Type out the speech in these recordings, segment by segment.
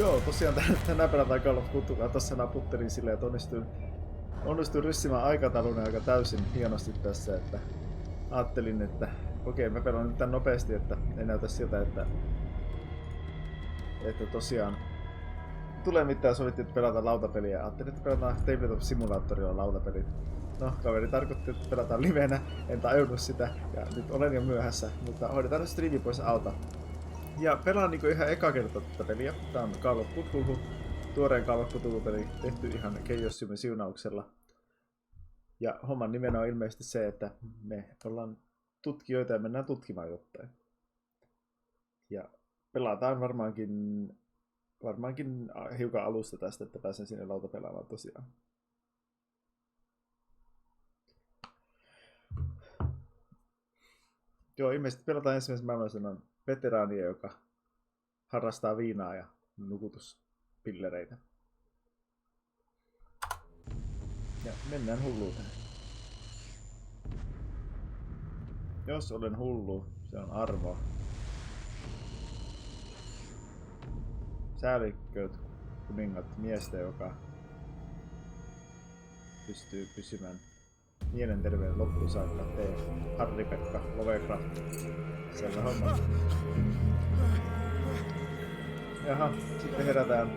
Joo, tosiaan tänään pelataan Call of Cthulhua. Tossa naputtelin silleen, että onnistuin ryssimään aikataulun aika täysin hienosti tässä, että ajattelin, että okei, mä pelaan nyt tän nopeasti, että ei näytä siltä, että tosiaan tulee mitään. Sovittiin, että pelataan lautapeliä. Ajattelin, että pelataan Tabletop Simulatorilla lautapelit. No, kaveri tarkoitti, että pelataan livenä. En tajunnut sitä ja nyt olen jo myöhässä, mutta hoidetaan striimi pois alta. Ja pelaan niinku ihan eka kertaa tätä peliä. Tää on Call of Cthulhu. Tuoreen Call of Cthulhu-peli tehty ihan Keijossymen siunauksella. Ja homman nimenä on ilmeisesti se, että me ollaan tutkijoita ja mennään tutkimaan jotain. Ja pelataan varmaankin hiukan alusta tästä, että pääsen sinne lautapelaamaan tosiaan. Joo, ilmeisesti pelataan ensimmäisen maailmansodan veteraania, joka harrastaa viinaa ja nukutuspillereitä. Ja mennään hulluuteen. Jos olen hullu, se on arvo. Säälikköt kuningat miestä, joka pystyy pysymään mielenterveyden loppuun saakka. Tee Harri-Pekka Lovecraft. Selvä homma. Jaha, sitten herätään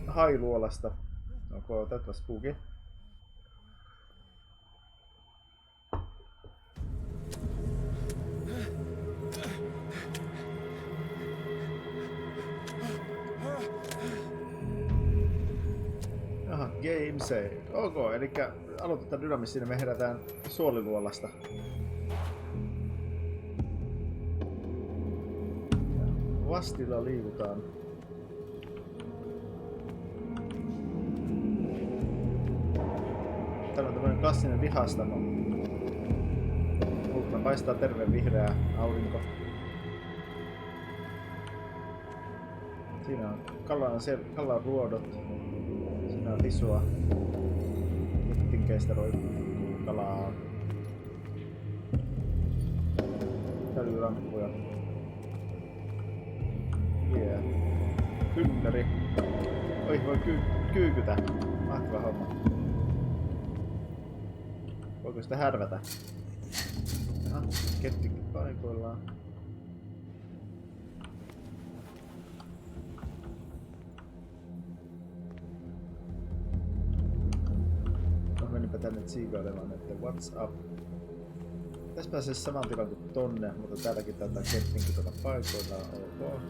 hailuolasta. Onko tätä spooky? Aha, game save. Ok, eli aloitetaan dynamissi ja me herätään suoliluolasta. Vastilla liikutaan. Täällä on tämmönen klassinen lihastamo. Ulkona paistaa terveen vihreä aurinko. Siinä on kalan ruodot. Siinä on lisua. Mittinkeistä roikkuu kalaa. Öljylamppuja. Yeah. Kynnäri. Oi, voi kyykytä. Mahtava homma. Voiko sitä härvätä? Jaha, kettikin paikoillaan. No menipä tänne tsiikailemaan, että what's up? Tässä pääsee saman tilan kuin tonne, mutta täälläkin taitaa kettinkin tuolla paikoillaan. Ok.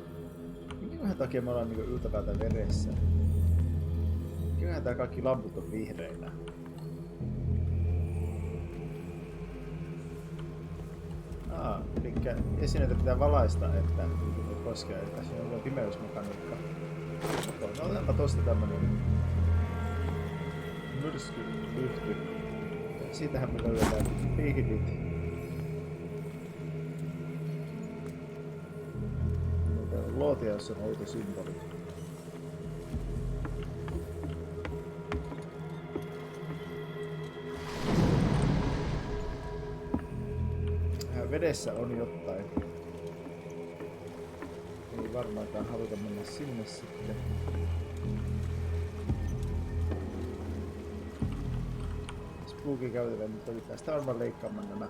Minkähän takia me ollaan niinku yltäpäätä veressä? Minkähän tää kaikki lamput on vihreinä? Elikkä esineitä pitää valaista, että ei koskea, että se on pimeysmekaniikka. No otetaanpa tosta tämmönen myrskylyhty. Siitähän me löydetään pihdit. Lootia, jossa on outo symboli. Vedessä on jotain. Ei varmaankaan haluta mennä sinne sitten. Spooky käytetään, mutta yritetään sitä varmaan leikkaamaan nämä.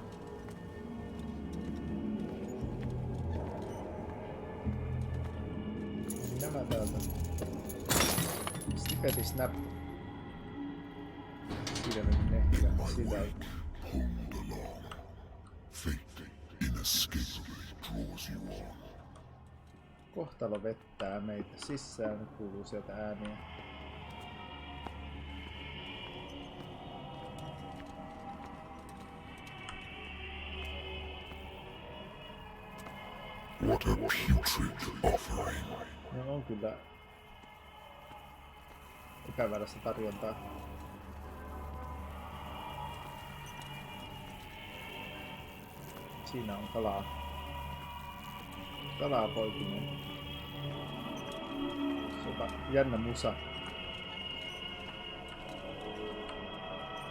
Nämä täältä. Snippety snap. Siinä nyt ne ja sitä ei. Kohtalo vettää meitä sisään, nyt kuuluu sieltä ääniä. What a putrid offering. No on kyllä epävääräistä tarjontaa. Siinä on kalaa. Kalaa poikinen. Se on jännä musa.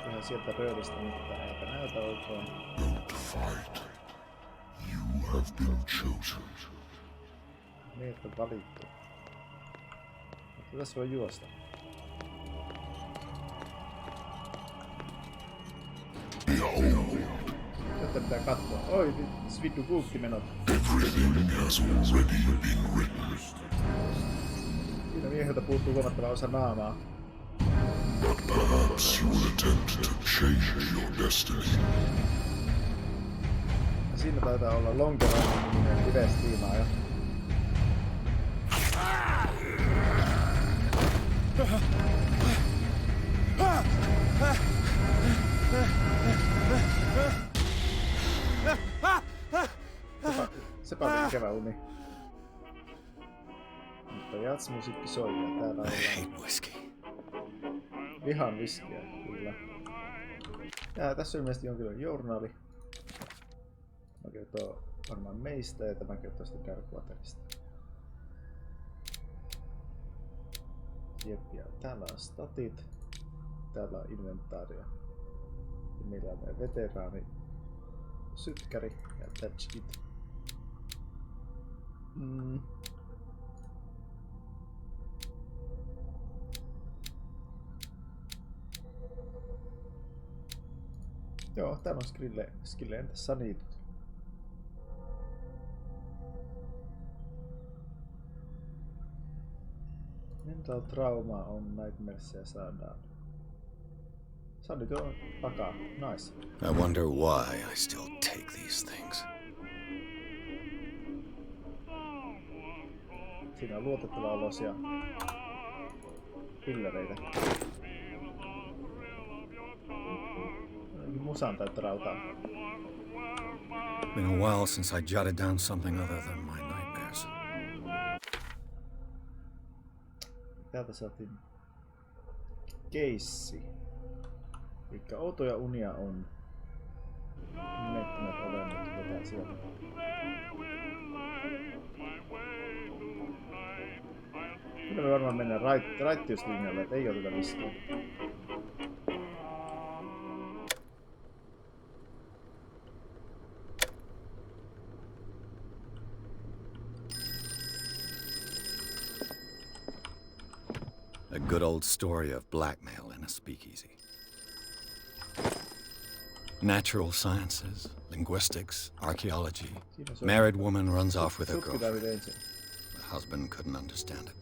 Ihan sieltä rööristä, mutta eipä näytä oikein. Don't fight. You have been chosen. Meidät on valittu. Mutta tässä voi juosta. Tätä pitää katsoa. Oi, vittu kulttimenot. Everything has already been written. Siinä mieheltä puuttuu huomattava osa naamaa. But perhaps you will attempt to change your destiny. Ja siinä taitaa olla Lonkeron-niminen live-striimaaja. Sepä oli ikävä uni. Mutta jatsmusiikki soi ja täällä ollaan. Vihan viskiä, kyllä. Ja tässä on ilmeisesti jonkinlainen journaali. Mä kertoo varmaan meistä ja tämä kertoo sitten Darkwaterista. Jep, ja täällä on statit. Täällä on inventaaria. Ja meillä on meidän veteraani sytkäri ja that's it. Joo, täällä on skille entäs sanitut. Mental trauma on nightmaresia saadaan. Sanitut on takaa. Nice. I wonder why I still take these things. Siinä on luotettava olosia pillereitä. Musan täyttä rautaa. Been a while since I jotted down something other than my nightmares. Täältä saatiin keissi. Elikkä outoja unia on nimettömät olennot vetää sieltä. Kyllä me varmaan mennään raittiuslinjalle, et ei oteta viskiä. A good old story of blackmail in a speakeasy. Natural sciences, linguistics, archaeology. Married woman runs off with her girlfriend. The husband couldn't understand it.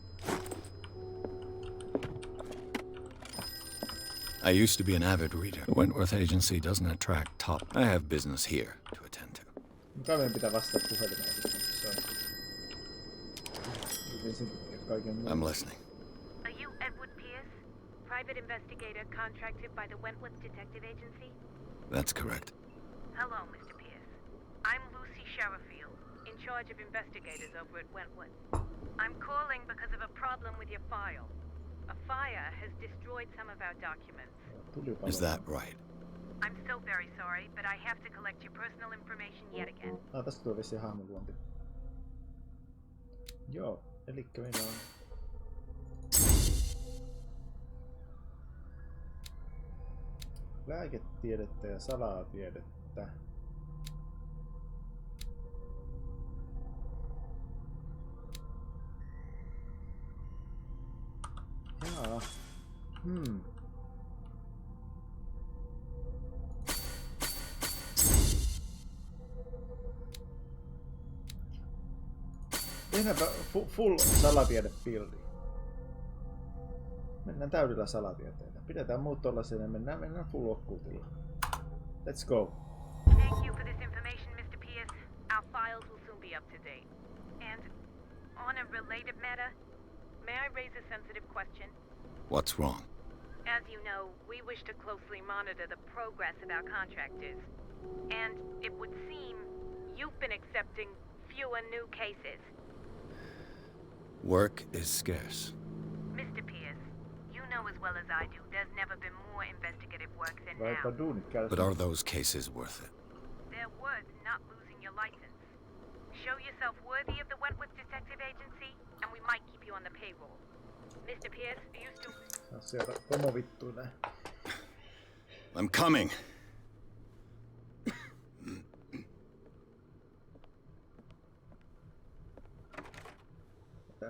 I used to be an avid reader. The Wentworth Agency doesn't attract top. I have business here to attend to. Mukaan meidän pitää vastata puhelimeen. I'm listening. Are you Edward Pierce, private investigator contracted by the Wentworth Detective Agency? That's correct. Hello, Mr. Pierce. I'm Lucy Sherifield, in charge of investigators over at Wentworth. I'm calling because of a problem with your file. A fire has destroyed some of our documents. Is that right? I'm so very sorry, but I have to collect your personal information yet again. Tästä tuo vissiin hahmonluonti. Joo, elikkä meillä on lääketiedettä ja salatiedettä. Jaa. Tehdäänpä full salatiedepildi. Mennään täydellä salatieteellä. Pidetään muut tollasen ja mennään full okkultilla. Let's go. Thank you for this information, Mr. Pierce. Our files will soon be up to date. And on a related matter, may I raise a sensitive question? What's wrong? As you know, we wish to closely monitor the progress of our contractors. And it would seem you've been accepting fewer new cases. Work is scarce. Mr. Pierce, you know as well as I do, there's never been more investigative work than now. But are those cases worth it? They're worth not losing your license. Show yourself worthy of the Wentworth Detective Agency, and we might keep you on the payroll. Mr. Pierce, are you still... Sieltä pomo vittuilee. I'm coming.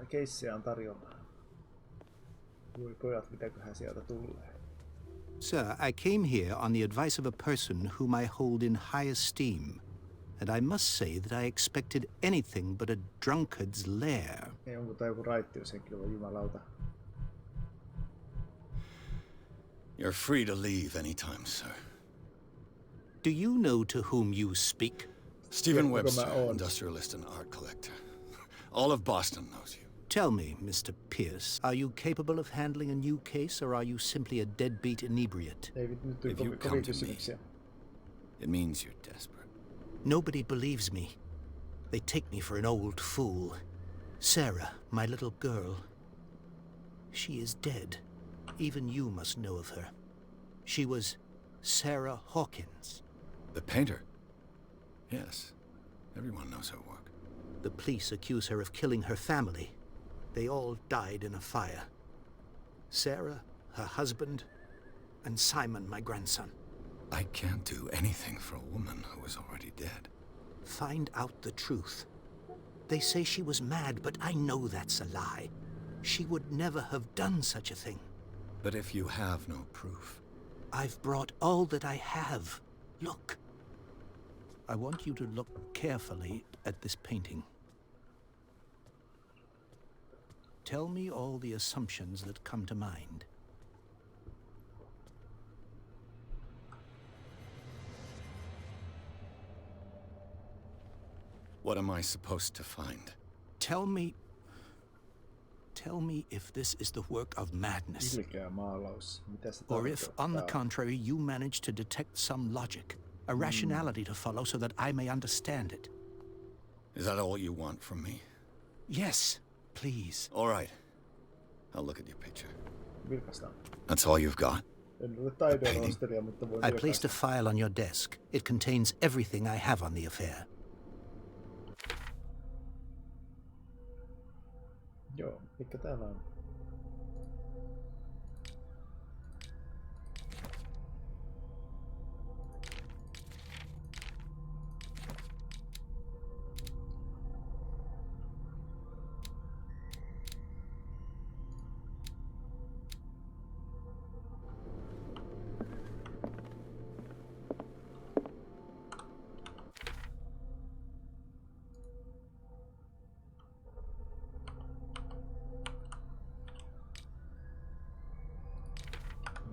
keissejä on tarjolla. Voi pojat, mitäköhän sieltä tulee. Sir, I came here on the advice of a person whom I hold in high esteem, and I must say that I expected anything but a drunkard's lair. Ei, onko tää joku raittiushenkilö, vai jumalauta? You're free to leave anytime, sir. Do you know to whom you speak? Stephen Yeah, Webster, look at my odds. industrialist and art collector. All of Boston knows you. Tell me, Mr. Pierce, are you capable of handling a new case, or are you simply a deadbeat inebriate? Ei nyt tuli If you kovin come to kysymyksiä. It means you're desperate. Nobody believes me. They take me for an old fool. Sarah, my little girl, she is dead. Even you must know of her. She was Sarah Hawkins. The painter? Yes. Everyone knows her work. The police accuse her of killing her family. They all died in a fire. Sarah, her husband, and Simon, my grandson. I can't do anything for a woman who is already dead. Find out the truth. They say she was mad, but I know that's a lie. She would never have done such a thing. But if you have no proof... I've brought all that I have. Look. I want you to look carefully at this painting. Tell me all the assumptions that come to mind. What am I supposed to find? Tell me if this is the work of madness, Ilkeä maalaus. Mitä se or if, tarkoittaa? on the contrary, you manage to detect some logic, a rationality to follow so that I may understand it. Is that all you want from me? Yes, please. All right. I'll look at your picture. Vilkastaan. That's all you've got? En ole taidearvostelija, mutta voin I placed a vilkaista. file on your desk. It contains everything I have on the affair. Joo, mikä täällä on?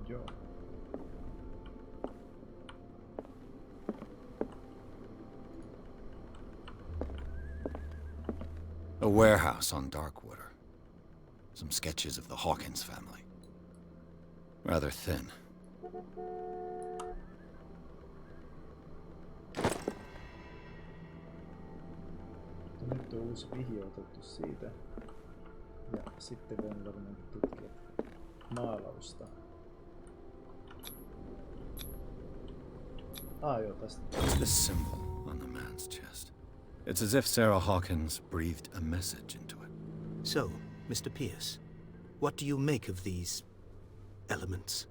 Joo. A warehouse on Darkwater. Some sketches of the Hawkins family. Rather thin. Nyt on uusi vihje otettu siitä. Ja sitten voin varmaan tutkia maalausta. Joo, tästä. This symbol on the man's chest. It's as if Sarah Hawkins breathed a message into it. So, Mr. Pierce, what do you make of these elements?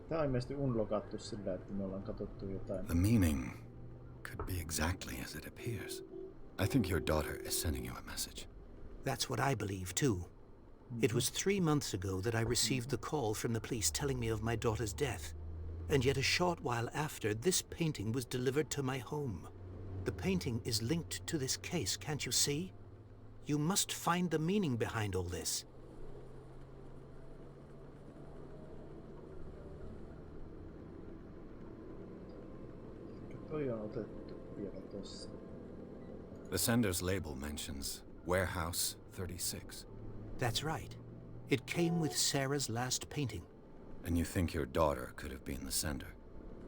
Tää on ilmeisesti unlockattu sillä, että me ollaan katsottu jotain. The meaning could be exactly as it appears. I think your daughter is sending you a message. That's what I believe, too. It was 3 months ago that I received the call from the police telling me of my daughter's death. And yet a short while after, this painting was delivered to my home. The painting is linked to this case, can't you see? You must find the meaning behind all this. Toi on otettu vielä tossa. The sender's label mentions Warehouse 36. That's right. It came with Sarah's last painting. And you think your daughter could have been the sender?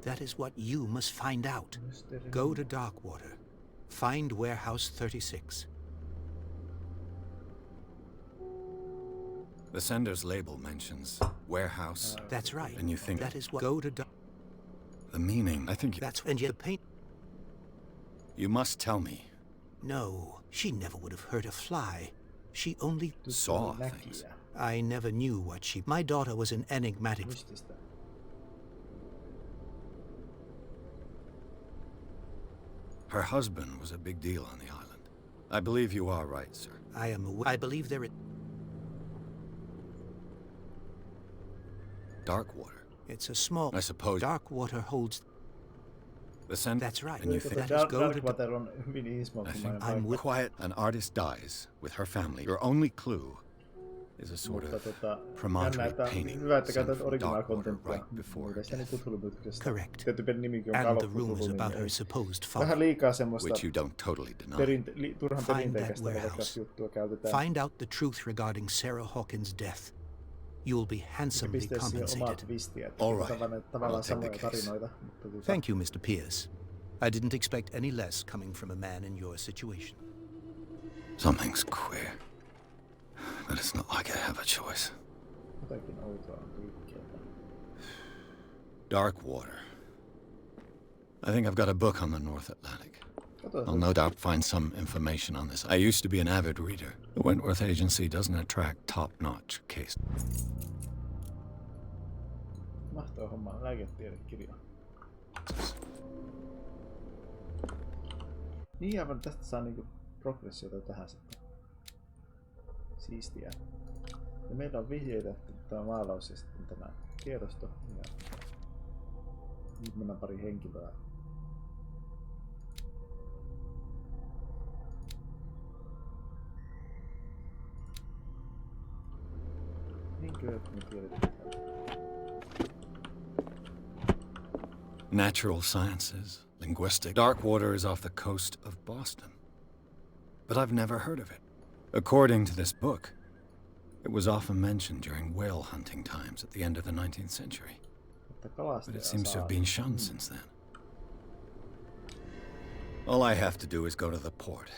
That is what you must find out. Go to Darkwater. Find Warehouse 36. The sender's label mentions Warehouse. That's right. And you think that is what... Go to the meaning, I think you... That's... And yet the paint... You must tell me. No, she never would have hurt a fly. She only... Saw things. I never knew what she... My daughter was an enigmatic... Mystistä. Her husband was a big deal on the island. I believe you are right, sir. I am aware... I believe there is... Darkwater. It's a small... I suppose... Darkwater holds... The scent... That's right. And you think... That is goaded... Darkwater on hyvin ihmismoukkumainen I'm paikka. quiet. An artist dies with her family. Your only clue is a sort of promontory painting hyvä, että sent käytät from original Darkwater contentia. right before her Mielestäni death, Cthulhu-mytyksestä. Correct. Tietty peli nimikin on And Call the of rumors Cthulhu, about niin her supposed vähän father. liikaa semmoista which you don't totally deny. turhan Find that perinteikästä warehouse. velkasta juttua käytetään. Find out the truth regarding Sarah Hawkins' death. You'll be handsomely Pistää siihen omaa compensated. twistiä, että All right. tavallaan I'll take samoja the case. tarinoita. Mutta Thank you, Mr. Pierce. I didn't expect any less coming from a man in your situation. Something's queer. But it's not like I have a choice. Jotakin outoa on liikkeellä. Darkwater. I think I've got a book on the North Atlantic. Kato, I'll no doubt find some information on this. I used to be an avid reader. The Wentworth Agency doesn't attract top-notch cases. mahtava homma, lääketiedekirja. Niin aivan tästä saa niinku progressiota tähän sitten. Siistiä. Ja meillä on vihjeitä, että tämä maalaus ja sitten tämä tiedosto. Ja nyt mennään pari henkilöä. Niinkö, että me tiedetään? Natural sciences, linguistics. Darkwater is off the coast of Boston. But I've never heard of it. According to this book, it was often mentioned during whale hunting times at the end of the 19th century. But it seems to have been shunned since then. All I have to do is go to the port.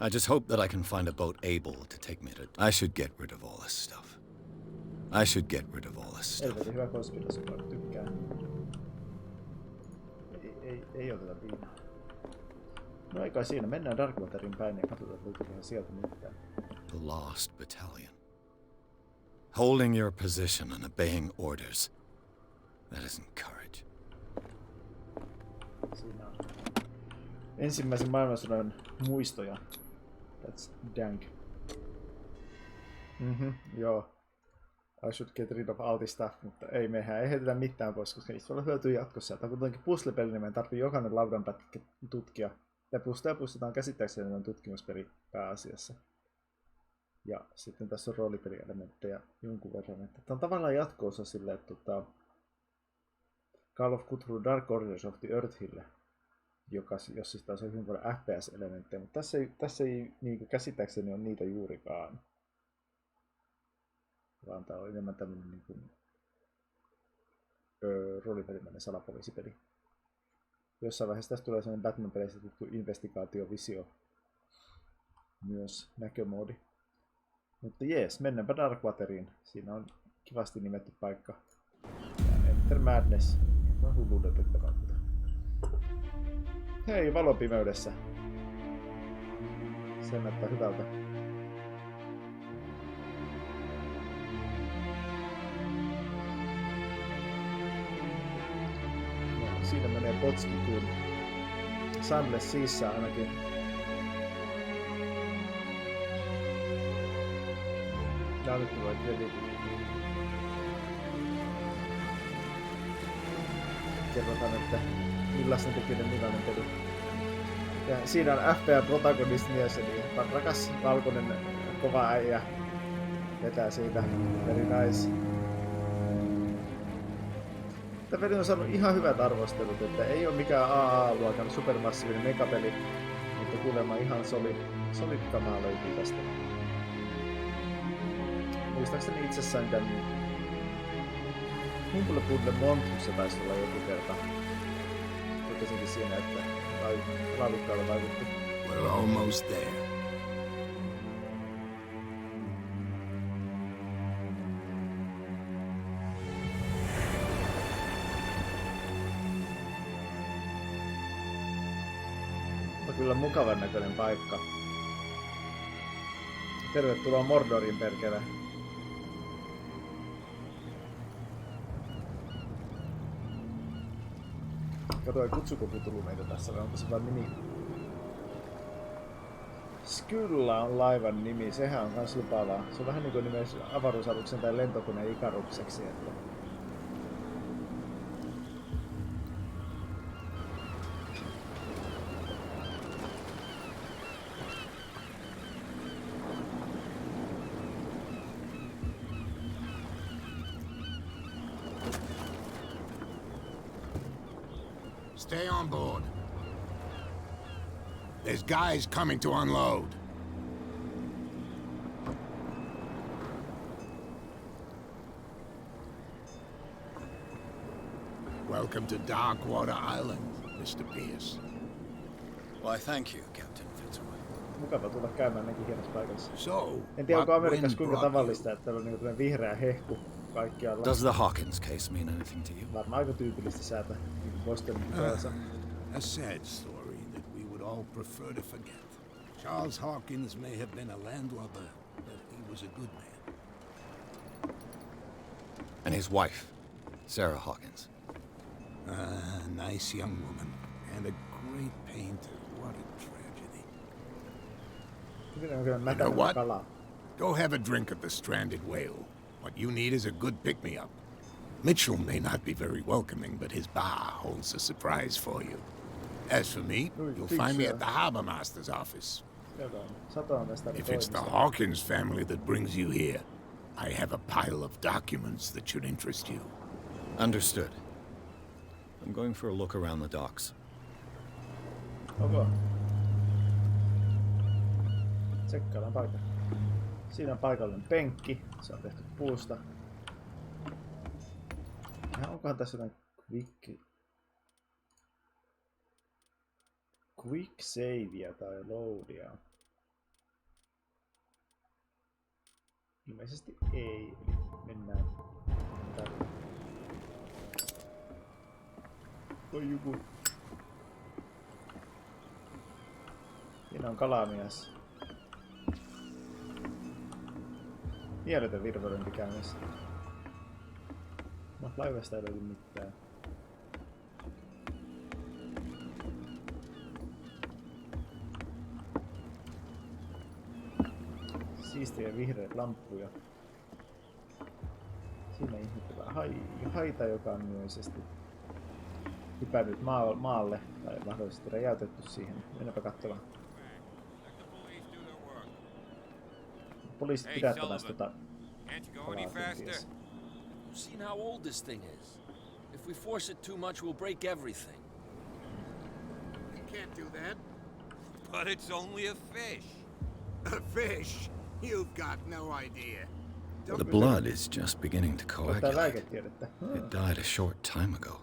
I just hope that I can find a boat able to take me to... I should get rid of all this stuff. I should get rid of all this stuff. Helvetin hyvä konspiraatio, tykkään. Ei oteta viinaa. No ei kai siinä, mennään Darkwaterin päin ja katsotaan löytyyköhän sieltä mitään. The Lost Battalion. Holding your position and obeying orders. That isn't courage. Siinä on ensimmäisen maailmansodan muistoja. That's dank. Joo. I should get rid of all this stuff, mutta ei mehän ei heitetä mitään pois, koska niistä voi olla hyötyä jatkossa. Tämä on kuitenkin puzzle-peli, niin meidän tarvii jokainen laudanpätkä tutkia. Ja pustetaan käsittääkseni tutkimuspeli pääasiassa. Ja sitten tässä on roolipelielementtejä jonkun verran. Että tämä on tavallaan jatko-osa sille, että Call of Cthulhu Dark Orders of the Earthille, jossa taas on hyvin paljon FPS-elementtejä, mutta tässä ei niin käsittääkseni ole niitä juurikaan. Vaan tämä on enemmän tämmöinen niin kuin, roolipelimäinen salapoliisipeli. Jossain vaiheessa tästä tulee sellainen Batman-peleistä tuttu investigaatiovisio. Myös näkömoodi. Mutta jees, mennäänpä Darkwateriin. Siinä on kivasti nimetty paikka. Ja Enter Madness. On hulluuden kautta. Hei, valopimeydessä. Se näyttää hyvältä. No, siinä menee potski kuin Sunless Seassa ainakin. Ja nyt tulee kreditit. Kerrotaan, että millaisen tekijöiden millainen peli. Ja siinä on FPA-protagonist-mies, eli rakas valkoinen kova äijä vetää siitä. Very nice. Tämä peli on saanut ihan hyvät arvostelut, että ei ole mikään AA-luokan supermassiivinen megapeli, mutta kuulemma ihan solid kamaa löytyy tästä. Muistaakseni itse sain tän Humble Bundle Montussa taisi olla joku kerta. Totesinkin siinä, että laadukkaalle vaikutti. We're almost there. On kyllä mukavan näköinen paikka. Tervetuloa Mordorin perkele. Katoin, kutsuko Cthulhu meitä tässä vai onko se vaan nimi? Skylla on laivan nimi, sehän on kans lupaavaa. Se on vähän niinku nimes avaruusaluksen tai lentokoneen Ikarukseksi, että... Stay on board. There's guys coming to unload. Welcome to Darkwater Island, Mr. Pierce. Why, thank you, Captain Fitzroy. Mukava tulla käymään näinkin hienossa paikassa. So, En tiedä, onko what Amerikassa wind kuinka brought tavallista, että täällä on niinku tämmönen vihreä hehku kaikkialla. Does the Hawkins case mean anything to you? Varmaan aika tyypillistä säätä niinku Bostonin puolessa. A sad story that we would all prefer to forget. Charles Hawkins may have been a landlubber, but he was a good man. And his wife, Sarah Hawkins. A nice young woman, and a great painter. What a tragedy. Hyvin on kyllä You know mätänä what? kalaa. Go have a drink at the Stranded Whale. What you need is a good pick-me-up. Mitchell may not be very welcoming, but his bar holds a surprise for you. As for me, you'll find me at the harbor master's office. Jotain. Satamestari If it's the toimisto. Hawkins family that brings you here, I have a pile of documents that should interest you. Understood. I'm going for a look around the docks. Okay. Tsekkaillaan paikka. Siinä on paikallinen penkki. Se on tehty puusta. Ja onkohan tässä jotain quick savea tai loadia? Ilmeisesti ei. Eli mennään tänne. Oi joku. Siinä on kalamies. Mieletön virvelöinti käynnissä. No, laivasta ei löydy mitään. Siistiä vihreät lamppuja. Siinä ihmetellään haita, joka on ilmeisesti hypännyt maalle tai mahdollisesti räjäytetty siihen. Mennäpä katsomaan. Poliisit pidättämässä tota Can't you go any faster? You've seen how old this thing is. If we force it too much, we'll break everything. You can't do that. But it's only a fish. A fish? You've got no idea. The blood is just beginning to Ottaa coagulate. lääketiedettä. It died a short time ago.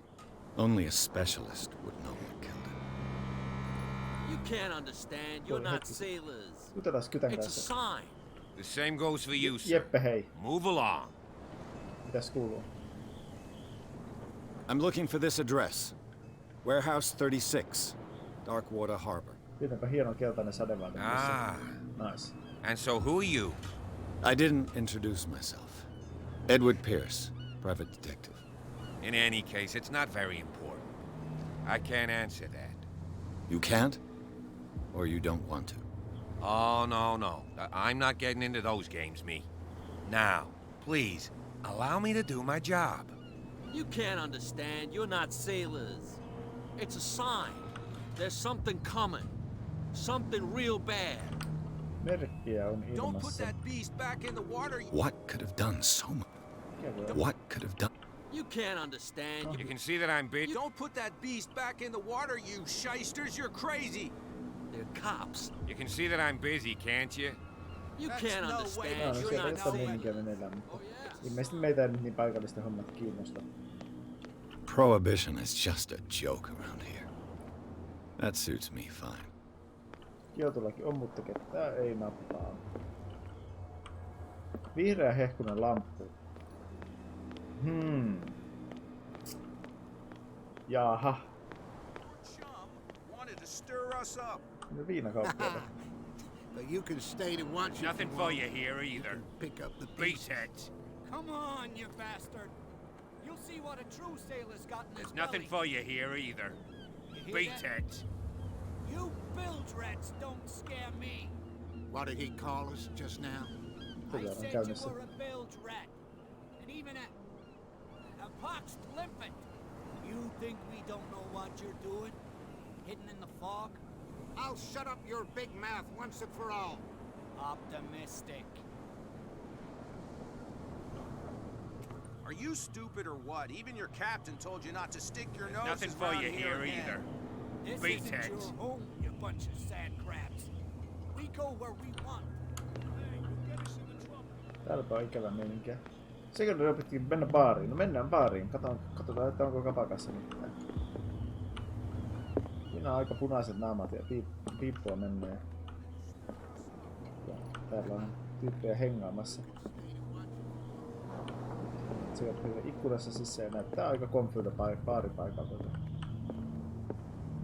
Only a specialist would know what killed it. You can't understand. You're not sailors. Jutellaan Kytän It's a kanssa. sign. The same goes for you, sir. Jeppe, hei. Move along. Mitäs kuuluu? I'm looking for this address. Warehouse 36, Darkwater Harbor. Tietenpä hieno keltainen sadevaate. Ah. Nice. And so who are you? I didn't introduce myself. Edward Pierce, private detective. In any case, it's not very important. I can't answer that. You can't? Or you don't want to? Oh, no. I'm not getting into those games, me. Now, please, allow me to do my job. You can't understand. You're not sailors. It's a sign. There's something coming. Something real bad. Merkkiä on Don't put ilmassa. that beast back in the water. What could have done so much? What could have done? You can't understand. You can see that I'm busy. Don't put that beast back in the water, you shysters! You're crazy! They're cops. You can see that I'm busy, can't you? You That's can't no way. understand. No, You're se not on meininkiä sailors. meneillään, mutta ilmeisesti meitä ei nyt niin paikallisten hommat kiinnosta. Prohibition is just a joke around here. That suits me fine. Kieltolaki on, mutta ketään ei nappaa. Vihreä hehkunen lamppu. Jaha. Chum wanted to stir us up. No viinakauppiaita. But you can stay to watch it. Nothing for you here either. Pick up the pieces. Beastheads. Come on, you bastard! You'll see what a true sailor's got in his There's nothing belly. for you here either. hear Beat that? it. You bilge rats don't scare me. What did he call us just now? I Kyllä on said you käynnissä. were a bilge rat. And even a poxed limpet. You think we don't know what you're doing? Hidden in the fog? I'll shut up your big mouth once and for all. Optimistic. Are you stupid or what? Even your captain told you not to stick your nose Nothing for around you here again. either. This Beat isn't it. your home, you bunch of sand crabs. We go where we want. Täälläpä on ikävä meininkiä. Sekö pitkin mennä baariin? No mennään baariin. Katsotaan, että onko kapakassa mitään. Siinä on aika punaiset naamat ja piippua menee. Ja täällä on tyyppejä hengaamassa. Sieltä ikkunassa sisään näyttää aika konfyltä baaripaikalta.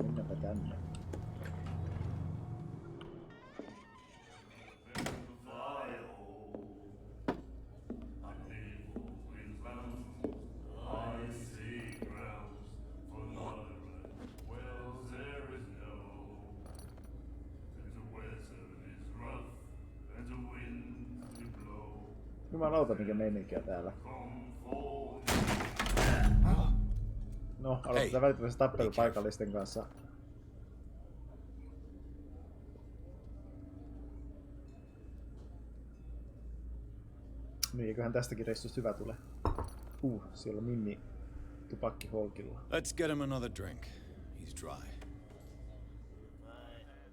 Mennäänpä tänne. Jumalauta mikä meininkiä täällä. No, aloitetaan välittömästi tappelu paikallisten kanssa. Niin, eiköhän tästäkin reissusta hyvä tule. Siellä on Mimmi tupakki holkilla. Let's get him another drink. He's dry.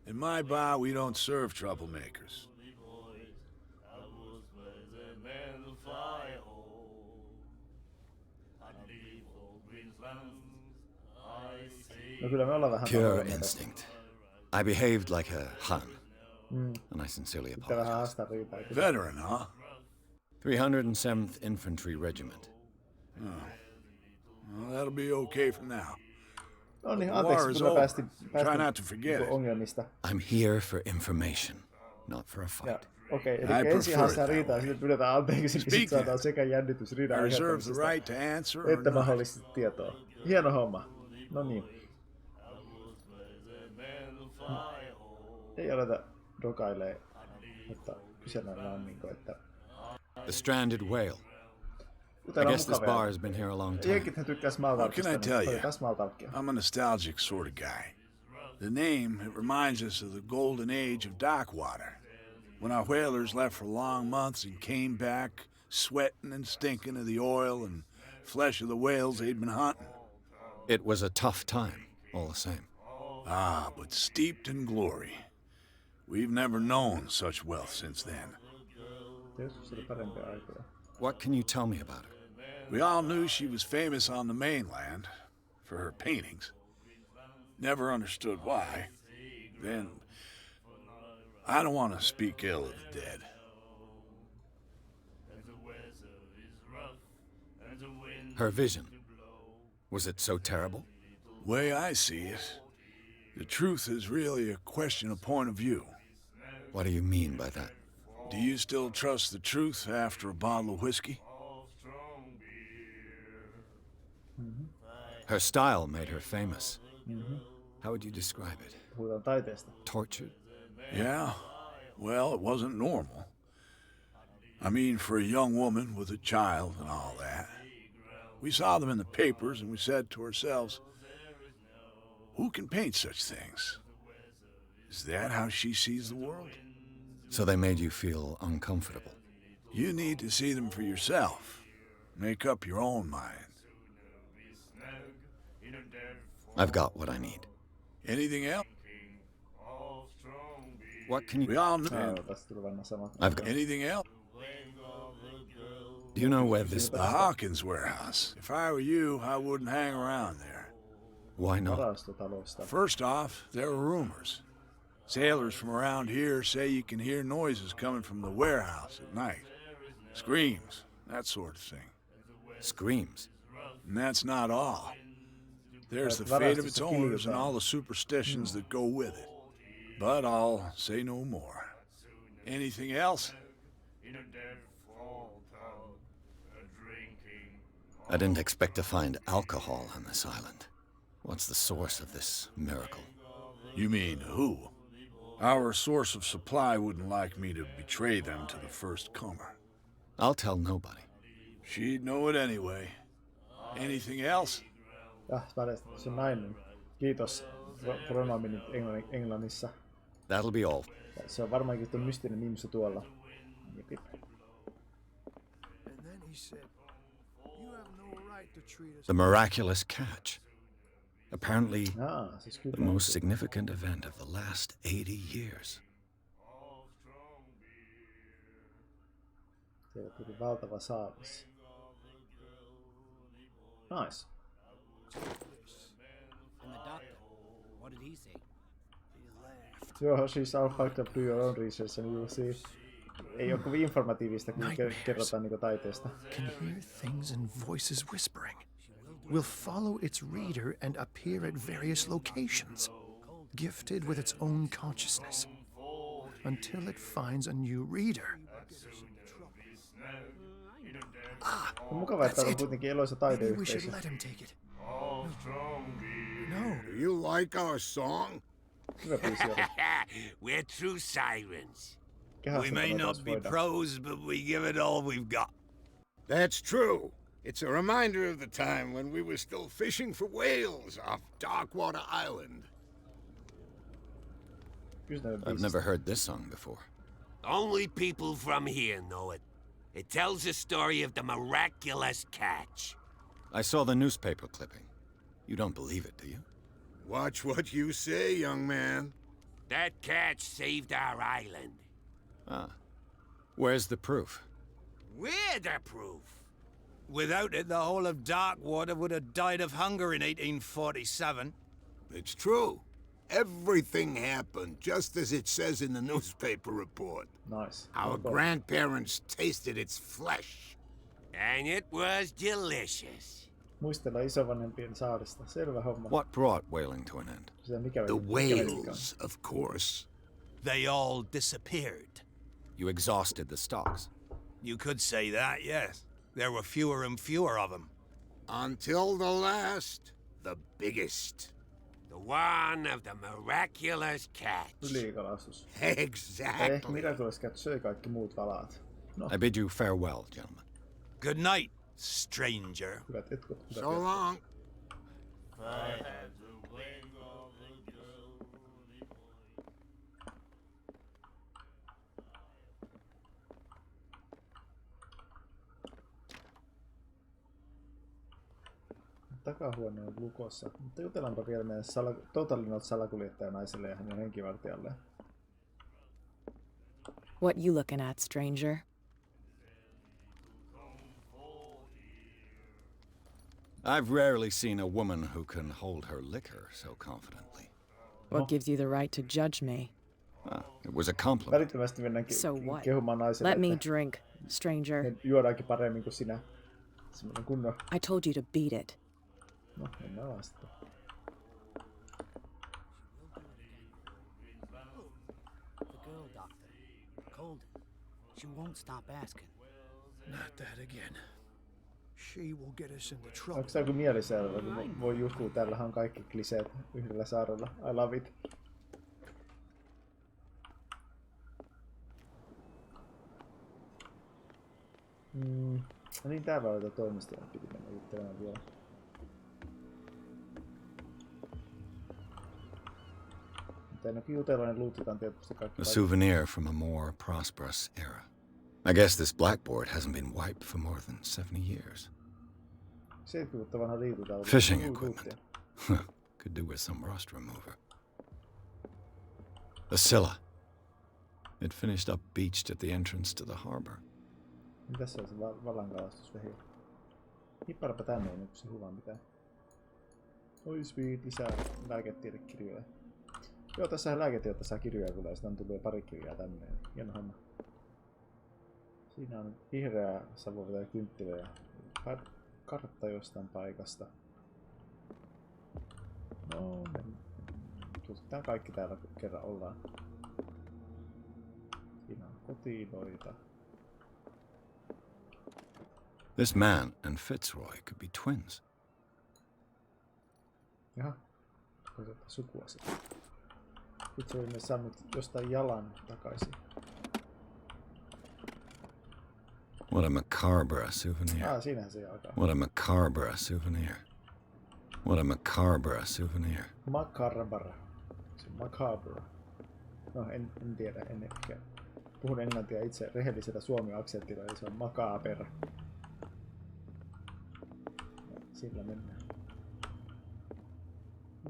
In my bar, we don't serve troublemakers. No kyllä me ollaan vähän Pure pahoja. instinct. I behaved like a Hun, and I sincerely Pitää vähän apologize. haastaa riitaa. Veteran, huh? 307th Infantry Regiment. Well, that'll be okay for now. No niin, War anteeksi, is kun me over. päästiin Try not to forget it. ongelmista. I'm here for information, not for a Ja, fight. okei, I eli prefer ensin it haastaa that riitaa ja way. sitten pyydetään anteeksi, niin sitten saadaan sekä jännitys riidan I reserve the aiheuttamisesta right to answer or että not. mahdollisesti tietoa. Hieno homma. No niin. Ei aleta dokailee, mutta kysellään niin että... The stranded whale. I Täällä on guess this mukavia. bar has been here a long time. Jenkit tykkää What can I tell you? Otetaan smalltalkia. I'm a nostalgic sort of guy. The name, it reminds us of the golden age of dockwater, when our whalers left for long months and came back sweating and stinking of the oil and flesh of the whales they'd been hunting. It was a tough time, all the same. Ah, but steeped in glory. We've never known such wealth since then. Joskus oli parempia aikoja. What can you tell me about her? We all knew she was famous on the mainland for her paintings. Never understood why. Then, I don't want to speak ill of the dead. Her vision. Was it so terrible? Way I see it, the truth is really a question of point of view. What do you mean by that? Do you still trust the truth after a bottle of whiskey? Her style made her famous. How would you describe it? Puhutaan taiteesta. Tortured? Yeah, well, it wasn't normal. I mean, for a young woman with a child and all that. We saw them in the papers and we said to ourselves, who can paint such things? Is that how she sees the world? So they made you feel uncomfortable. You need to see them for yourself. Make up your own mind. I've got what I need. Anything else? What can you... We all know. Tästä tuli varmaan sama. I've got... Anything else? Do you know where this... The Hawkins warehouse. If I were you, I wouldn't hang around there. Why not? Varastotalosta. First off, there are rumors. Sailors from around here say you can hear noises coming from the warehouse at night. Screams, that sort of thing. Screams. And that's not all. There's the fate of its owners and all the superstitions that go with it. But I'll say no more. Anything else? I didn't expect to find alcohol on this island. What's the source of this miracle? You mean who? Our source of supply wouldn't like me to betray them to the first comer. I'll tell nobody. She'd know it anyway. Anything else? Paljastettu se nainen. Kiitos pronominit englannissa. That'll be all. Se on varmaankin tuon mystinen nimsu tuolla. Jepip. The miraculous catch. Apparently, Siis the most significant event of the last 80 years. Siellä tuli valtava saavis. Nice. And the doctor, what did he say? Joo, siis I'll fight up, do your own research and you'll see. Ei ole kovin informatiivista, kun kerrotaan niinku taiteesta. Can hear things and voices whispering. Will follow its reader and appear at various locations, gifted with its own consciousness, until it finds a new reader. On mukava, että on kuitenkin eloisa Maybe we should taideyhteisö. let him take it. Do you like our song? Hyvä biisi oli. We're true sirens. We may not be pros, but we give it all we've got. That's true. It's a reminder of the time when we were still fishing for whales off Darkwater Island. I've never heard this song before. Only people from here know it. It tells the story of the miraculous catch. I saw the newspaper clipping. You don't believe it, do you? Watch what you say, young man. That catch saved our island. Ah. Where's the proof? We're the proof. Without it, the whole of Darkwater would have died of hunger in 1847. It's true. Everything happened just as it says in the newspaper report. Nice. Our grandparents tasted its flesh. And it was delicious. Muistella isovanhempien saarista. Selvä homma. What brought whaling to an end? The whales, of course. They all disappeared. You exhausted the stocks. You could say that, yes. There were fewer and fewer of them. Until the last, the biggest. The one of the miraculous catch. Ylikalastus. Exactly. Miraculous Catch söi kaikki muut valaat. No. I bid you farewell, gentlemen. Good night, stranger. Hyvät etkut. So long. Takahuone on lukossa. Mutta jutellaanpa vielä meidän Totalinot salakuljettajanaiselle ja hänen henkivartijalleen. What you looking at, stranger? I've rarely seen a woman who can hold her liquor so confidently. What gives you the right to judge me? Ah, it was a compliment. Välittömästi mennään kehumaan naiselle, Let me drink, stranger. me juodaankin paremmin kuin sinä. Semmoinen kunnon. I told you to beat it. No, mennään vaan sitten. The girl, doctor. Cold. She won't stop asking. Not that again. She will get us into trouble. Onko tää joku mieliselvä, kun voi juhtua, täällähän on kaikki kliseet yhdellä saarella. I love it. No niin, täällä oli toimistoja, piti mennä juttelemaan vielä. Mutta ennenkin jutella, niin luutitaan tietysti kaikki. A souvenir from a more prosperous era. I guess this blackboard hasn't been wiped for more than 70 years. 70 vuotta vanha liitutaan. Fishing equipment. Could do with some rust remover. The Scylla. It finished up beached at the entrance to the harbor. Mitäs se on se vallankalastusvehi? Hipparapa tänne ennen kuin se huvaa mitään. Oi sweet, lisää lääketiedekirjoja. Joo, tässä lääketiedettä saa kirjoja kyllä, ja sitä on tullut pari kirjaa tänne. Hieno homma. Siinä on vihreää savuavia kynttilöjä. Kartta jostain paikasta. No, tutkitaan kaikki täällä, kun kerran ollaan. Siinä on kotiloita. This man and Fitzroy could be twins. Jaha. Koitetaan sukua sitä. Itse olimme saanut jostain jalan takaisin. What a macabre souvenir. Siinähän se alkaa. What a macabre souvenir. What a macabre souvenir. Macabre. Se macabre. No, en tiedä, en ehkä. Puhun englantia itse rehellisellä suomi-aksentilla, eli se on macabre. Ja sillä mennään.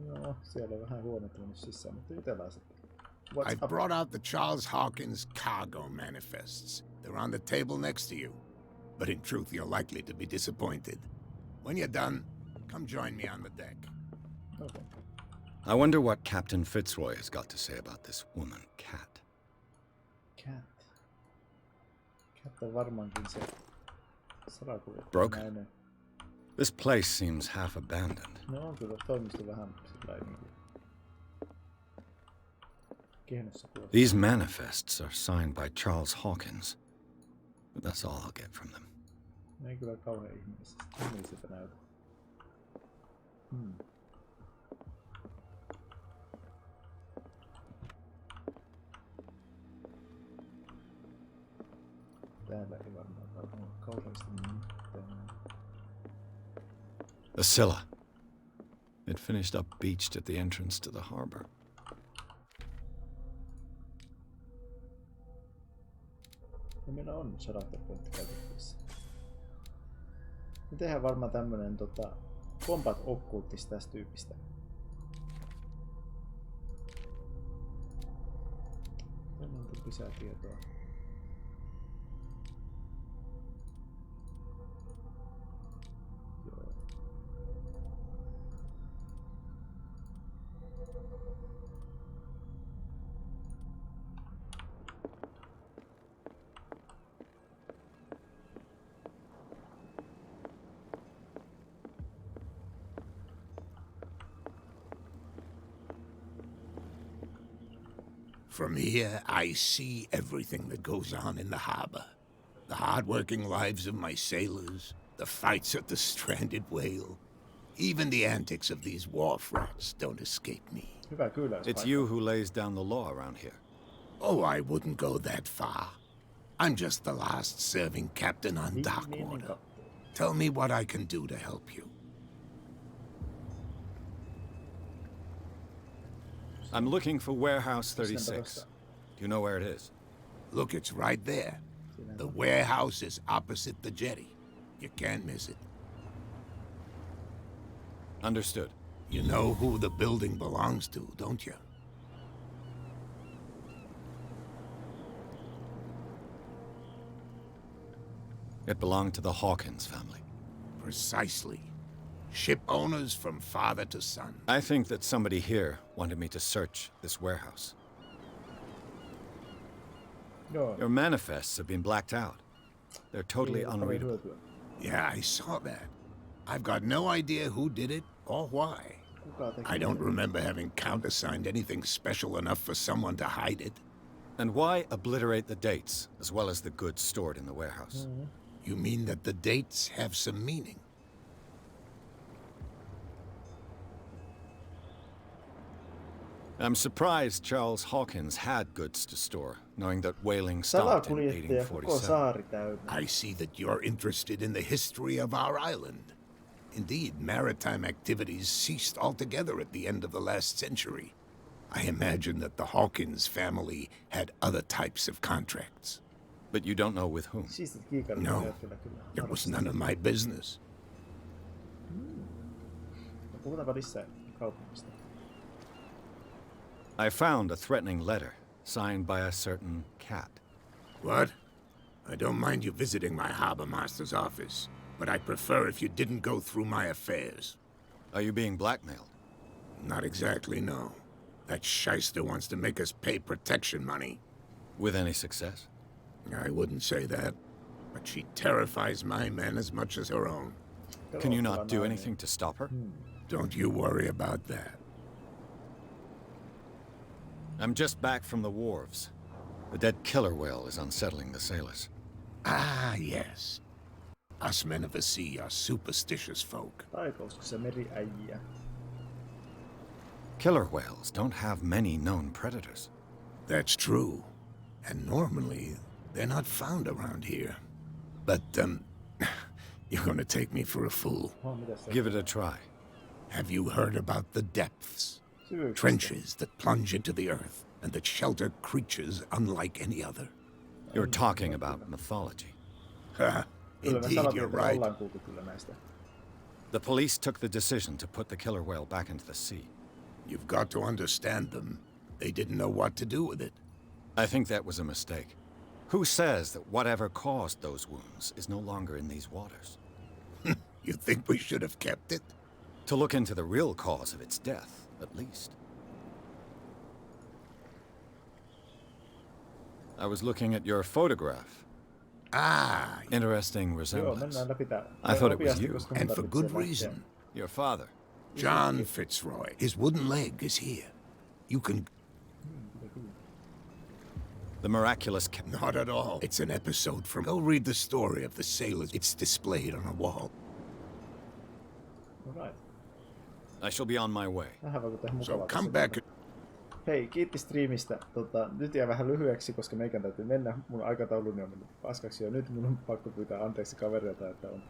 No, siellä on vähän huonotunut sisään, mutta jutellaan sitten. I brought out the Charles Hawkins cargo manifests. They're on the table next to you. But in truth, you're likely to be disappointed. When you're done, come join me on the deck. Okay. I wonder what Captain Fitzroy has got to say about this woman, Cat. Cat. Cat on varmaankin se salakuljettaja. Broken. Nainen. This place seems half abandoned. No on kyllä toimisto vähän sillä niin kehnossa kuulostaa. These manifests are signed by Charles Hawkins. But that's all I'll get from them. Ne ei kyllä kauhean ihmisiltä näytä. Täällä ei varmaan ole kauheasti mitään. The Scylla. It finished up beached at the entrance to the harbor. No meillä on character-pointti käytettävissä. Me tehdään varmaan tämmönen combat occultis tästä tyypistä. Tänne on lisää tietoa. Joo. From here, I see everything that goes on in the harbor. The hard-working lives of my sailors, the fights at the stranded whale. Even the antics of these wharf rats don't escape me. It's you who lays down the law around here. Oh, I wouldn't go that far. I'm just the last serving captain on Darkwater. Tell me what I can do to help you. I'm looking for Warehouse 36. Do you know where it is? Look, it's right there. The warehouse is opposite the jetty. You can't miss it. Understood. You know who the building belongs to, don't you? It belonged to the Hawkins family. Precisely. Ship owners from father to son. I think that somebody here wanted me to search this warehouse. Your manifests have been blacked out. They're totally unreadable. Yeah, I saw that. I've got no idea who did it or why. I don't remember having countersigned anything special enough for someone to hide it. And why obliterate the dates, as well as the goods stored in the warehouse? You mean that the dates have some meaning? I'm surprised Charles Hawkins had goods to store, knowing that whaling stopped in 1847. I see that you're interested in the history of our island. Indeed, maritime activities ceased altogether at the end of the last century. I imagine that the Hawkins family had other types of contracts. But you don't know with whom? No, it was none of my business. I found a threatening letter, signed by a certain Cat. What? I don't mind you visiting my harbor master's office, but I'd prefer if you didn't go through my affairs. Are you being blackmailed? Not exactly, no. That shyster wants to make us pay protection money. With any success? I wouldn't say that, but she terrifies my men as much as her own. Can you not do anything to stop her? Don't you worry about that. I'm just back from the wharves. The dead killer whale is unsettling the sailors. Ah, yes. Us men of the sea are superstitious folk. Killer whales don't have many known predators. That's true. And normally, they're not found around here. But, you're gonna take me for a fool. Give it a try. Have you heard about the depths? Trenches that plunge into the earth and that shelter creatures unlike any other. You're talking about mythology. Indeed, you're right. The police took the decision to put the killer whale back into the sea. You've got to understand them. They didn't know what to do with it. I think that was a mistake. Who says that whatever caused those wounds is no longer in these waters? You think we should have kept it? To look into the real cause of its death, at least. I was looking at your photograph. Ah, interesting resemblance. I thought it was you. And for good reason. Your father. John Fitzroy. His wooden leg is here. You can... The miraculous... Not at all. It's an episode from... Go read the story of the sailors. It's displayed on a wall. Alright. I shall be on my way. So come back... Hei, kiitti striimistä. Nyt jää vähän lyhyeksi, koska meikän täytyy mennä. Mun aikatauluni on mennyt paskaksi jo nyt. Mun on pakko pyytää anteeksi kaverilta, että on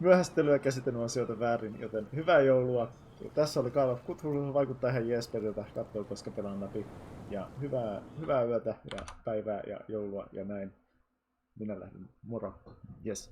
myöhästelyä käsitellyt asioita väärin. Joten hyvää joulua. Tässä oli Call of Cthulhu. Vaikuttaa ihan jeesperiltä. Katsoo, koska pelaan läpi. Ja hyvää yötä ja päivää ja joulua ja näin. Minä lähden. Moro. Yes.